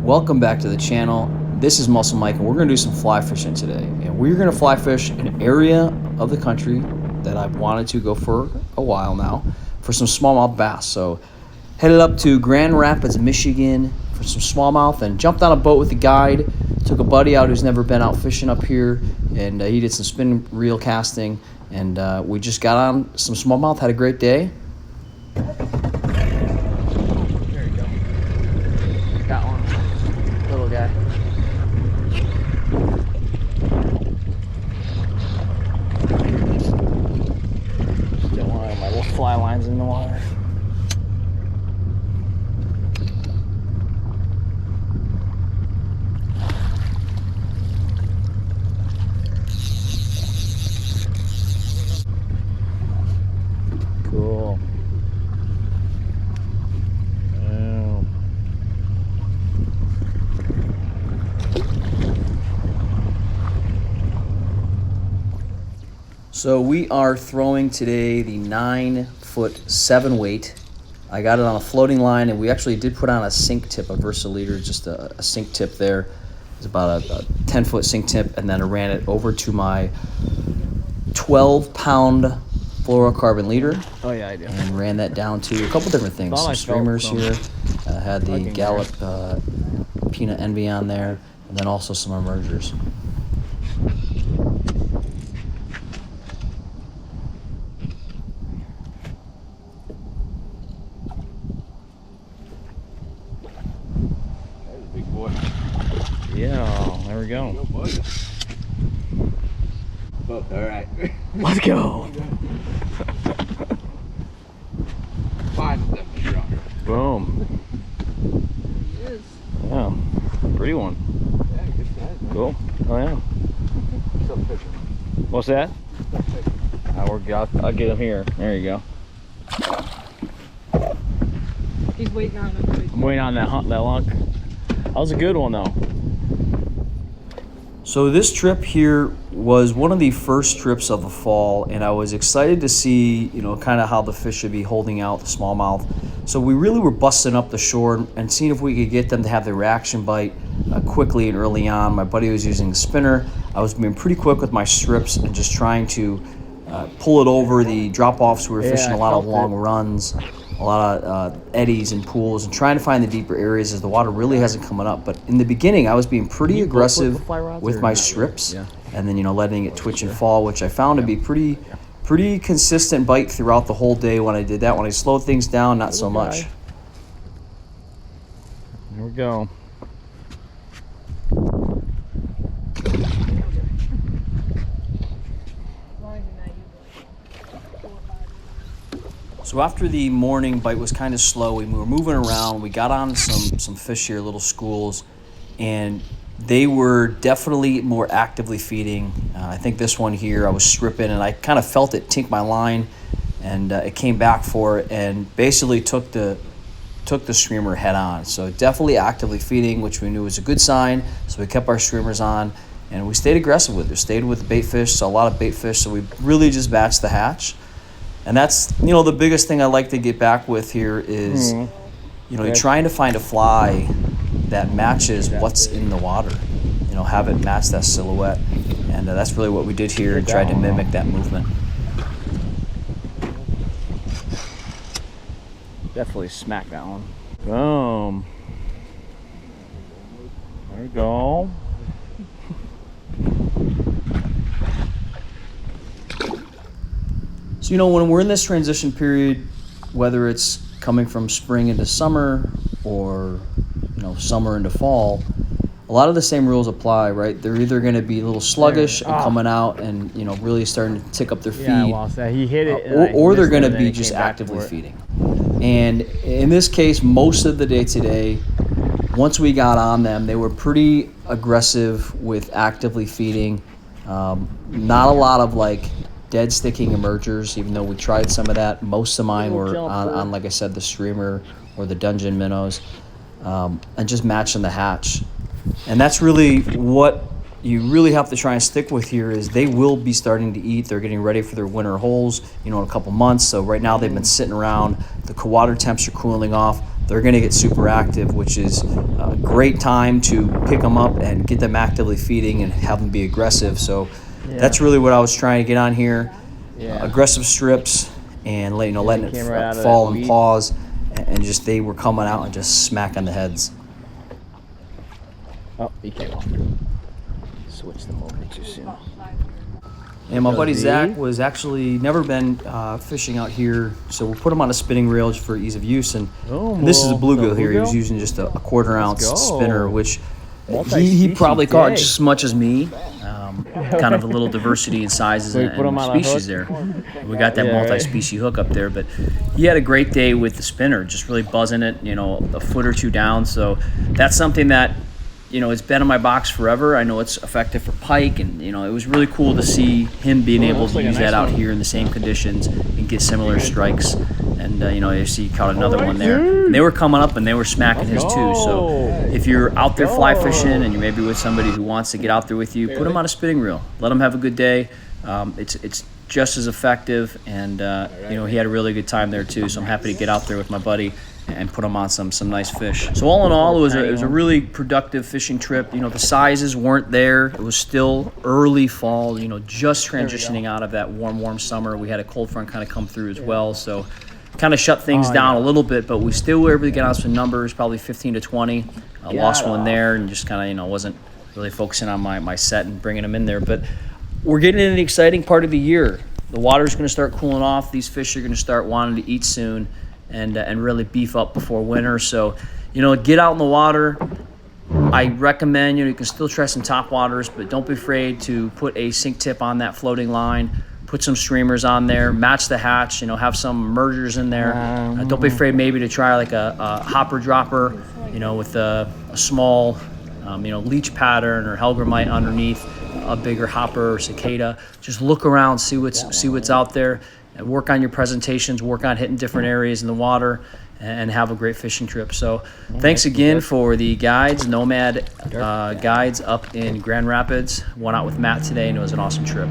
Welcome back to the channel. This is Muscle Mike, and we're going to do some fly fishing today. And we're going to fly fish an area of the country that I've wanted to go for a while now for some smallmouth bass. So headed up to Grand Rapids, Michigan for some smallmouth, and jumped on a boat with a guide. Took a buddy out who's never been out fishing up here, and he did some spin reel casting, and we just got on some smallmouth, had a great day. Guy. Still one of my little fly lines in the water. Cool. So we are throwing today the 9'7" weight. I got it on a floating line, and we actually did put on a sink tip, a Versaleader, just a sink tip there. It's about a 10-foot sink tip, and then I ran it over to my 12-pound fluorocarbon leader. Oh yeah, I do. And ran that down to a couple different things. Some streamers here. Had the Gallup Peanut Envy on there, and then also some emergers. Yeah, there we go. Oh, all right. Let's go. 5 of them stronger. Boom. It is. Yeah, pretty one. Yeah, good size, man. Cool. Oh yeah. Still fishing. What's that? Still fishing. I'll get him here. There you go. He's waiting on him. I'm waiting on that lunk. That was a good one though. So this trip here was one of the first trips of the fall, and I was excited to see, kind of how the fish should be holding out, the smallmouth. So we really were busting up the shore and seeing if we could get them to have the reaction bite quickly and early on. My buddy was using the spinner. I was being pretty quick with my strips and just trying to pull it over the drop-offs. We were fishing a lot of long runs, a lot of eddies and pools, and trying to find the deeper areas as the water really hasn't come up. But in the beginning, I was being pretty aggressive with my strips, and then letting it twitch and fall, which I found to be pretty consistent bite throughout the whole day when I did that. When I slowed things down, not so much. Here we go. So after the morning bite was kind of slow, we were moving around. We got on some fish here, little schools, and they were definitely more actively feeding. I think this one here, I was stripping, and I kind of felt it tink my line, and it came back for it, and basically took the streamer head on. So definitely actively feeding, which we knew was a good sign. So we kept our streamers on, and we stayed aggressive with it. Stayed with the bait fish, so a lot of bait fish. So we really just batched the hatch. And that's, the biggest thing I like to get back with here is, you're trying to find a fly that matches what's in the water. Have it match that silhouette. And that's really what we did here and tried to mimic that movement. Definitely smack that one. Boom. There we go. So, when we're in this transition period, whether it's coming from spring into summer or, summer into fall, a lot of the same rules apply, right? They're either going to be a little sluggish and coming out and, really starting to tick up their feed. Yeah, well, so he hit it. Or they're going to be just actively feeding. And in this case, most of the day today, once we got on them, they were pretty aggressive with actively feeding. Not a lot of, dead sticking emergers, even though we tried some of that. Most of mine were on like I said, the streamer or the dungeon minnows, and just matching the hatch. And that's really what you really have to try and stick with here is they will be starting to eat. They're getting ready for their winter holes, in a couple months. So right now they've been sitting around. The water temps are cooling off. they're going to get super active, which is a great time to pick them up and get them actively feeding and have them be aggressive. So that's really what I was trying to get on here. Aggressive strips and letting it fall and pause, and just they were coming out and just smacking the heads. Oh, he came off. Switch them over too soon. And my buddy Zach was actually never been fishing out here, so we'll put him on a spinning reel just for ease of use. And this is a bluegill here. He was using just a 1/4 ounce spinner, which he probably caught just as much as me. Kind of a little diversity in sizes and species there. We got that multi-species hook up there, but he had a great day with the spinner, just really buzzing it, you know, a foot or two down. So that's something that, you know, it's been in my box forever. I know it's effective for pike, and, you know, it was really cool to see him being able to use that out here in the same conditions and get similar strikes. And, you know, you see he caught another one there. And they were coming up and they were smacking his too. So if you're out there fly fishing and you're maybe with somebody who wants to get out there with you, put them on a spinning reel. Let them have a good day. It's just as effective, and, you know, he had a really good time there too. So I'm happy to get out there with my buddy and put them on some nice fish. So all in all, it was a really productive fishing trip. You know, the sizes weren't there. It was still early fall, you know, just transitioning out of that warm summer. We had a cold front kind of come through as well, so kind of shut things down a little bit, but we still were able to get on some numbers, probably 15 to 20. I lost one there and just kind of, you know, wasn't really focusing on my set and bringing them in there. But we're getting into the exciting part of the year. The water's going to start cooling off. These fish are going to start wanting to eat soon, and really beef up before winter. So, you know, get out in the water. I recommend, you know, you can still try some top waters, but don't be afraid to put a sink tip on that floating line. Put some streamers on there, match the hatch, you know, have some mergers in there. Don't be afraid maybe to try like a hopper dropper, you know, with a small, you know, leech pattern or hellgrammite underneath a bigger hopper or cicada. Just look around, see what's out there, and work on your presentations, work on hitting different areas in the water, and have a great fishing trip. So thanks again for the guides, Nomad guides up in Grand Rapids. Went out with Matt today, and it was an awesome trip.